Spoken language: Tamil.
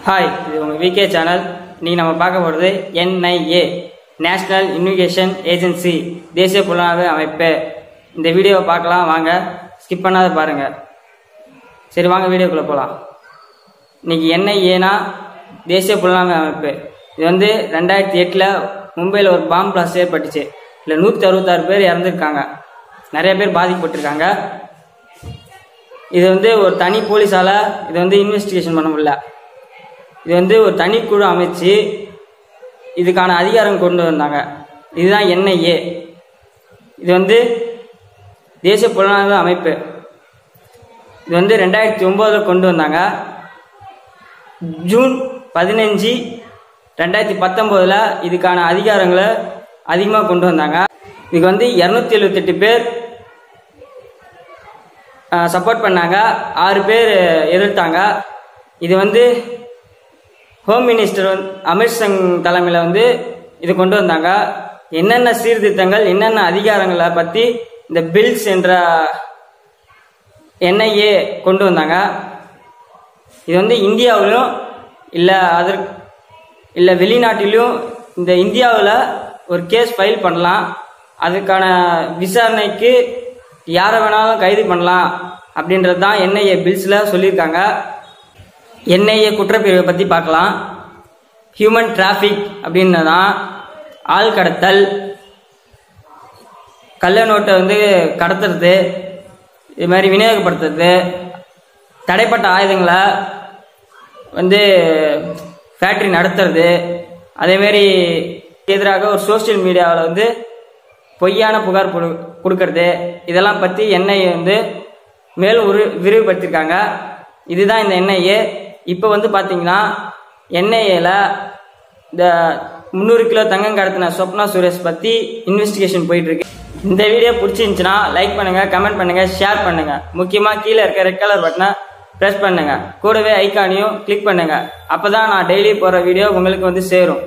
ஹாய், இது உங்கள் விகே சேனல். இன்றைக்கி நம்ம பார்க்க போகிறது NIA நேஷ்னல் இன்வெஸ்டிகேஷன் ஏஜென்சி, தேசிய புலனாய்வு அமைப்பு. இந்த வீடியோவை பார்க்கலாம் வாங்க, ஸ்கிப் பண்ணாத பாருங்கள். சரி வாங்க வீடியோக்குள்ளே போகலாம். இன்றைக்கி NIAனா தேசிய புலனாய்வு அமைப்பு. இது 2008 மும்பையில் ஒரு பாம்பு பிளாஸ்ட் ஏற்பட்டுச்சு. இதில் 166 பேர் இறந்துருக்காங்க, நிறைய பேர் பாதிக்கப்பட்டிருக்காங்க. இது ஒரு தனி போலீஸால் இது இன்வெஸ்டிகேஷன் பண்ண முடியல. இது ஒரு தனி குழு அமைச்சு இதுக்கான அதிகாரம் கொண்டு வந்தாங்க. இதுதான் NIA. இது தேசிய புலனாய்வு அமைப்பு. இது 2009 கொண்டு வந்தாங்க. ஜூன் 15, 2019 இதுக்கான அதிகாரங்களை அதிகமாக கொண்டு வந்தாங்க. இதுக்கு 278 பேர் சப்போர்ட் பண்ணாங்க, 6 பேர் எதிர்த்தாங்க. இது ஹோம் மினிஸ்டர் அமித்ஷங் தலைமையில் இது கொண்டு வந்தாங்க. என்னென்ன சீர்திருத்தங்கள், என்னென்ன அதிகாரங்களை பற்றி இந்த பில்ஸ் என்ற NIA கொண்டு வந்தாங்க. இது இந்தியாவிலும் இல்லை வெளிநாட்டிலும் இந்த இந்தியாவில் ஒரு கேஸ் ஃபைல் பண்ணலாம், அதுக்கான விசாரணைக்கு யாரை வேணாலும் கைது பண்ணலாம் அப்படின்றது தான் NIA பில்ஸில் சொல்லியிருக்காங்க. NIA குற்றப்பிரிவை பற்றி பார்க்கலாம். ஹியூமன் டிராஃபிக் அப்படின்னா ஆள் கடத்தல், கள்ள நோட்டை கடத்துறது, இது மாதிரி விநியோகப்படுத்துறது, தடைப்பட்ட ஆயுதங்களை ஃபேக்ட்ரி நடத்துறது, அதேமாரி எதிராக ஒரு சோசியல் மீடியாவில் பொய்யான புகார் கொடுக்கறது, இதெல்லாம் பற்றி NIA மேலும் விரிவுபடுத்தியிருக்காங்க. இதுதான் இந்த NIA. இப்போ பார்த்தீங்கன்னா NIAல இந்த 300 கிலோ தங்கம் கடத்தின ஸ்வப்னா சுரேஷ் பற்றி இன்வெஸ்டிகேஷன் போயிட்டு இருக்கு. இந்த வீடியோ பிடிச்சிருந்துச்சுன்னா லைக் பண்ணுங்க, கமெண்ட் பண்ணுங்க, ஷேர் பண்ணுங்க. முக்கியமாக கீழே இருக்க ரெட் கலர் பட்டனை ப்ரெஸ் பண்ணுங்க, கூடவே ஐக்கானையும் கிளிக் பண்ணுங்க. அப்பதான் நான் டெய்லி போடுற வீடியோ உங்களுக்கு சேரும்.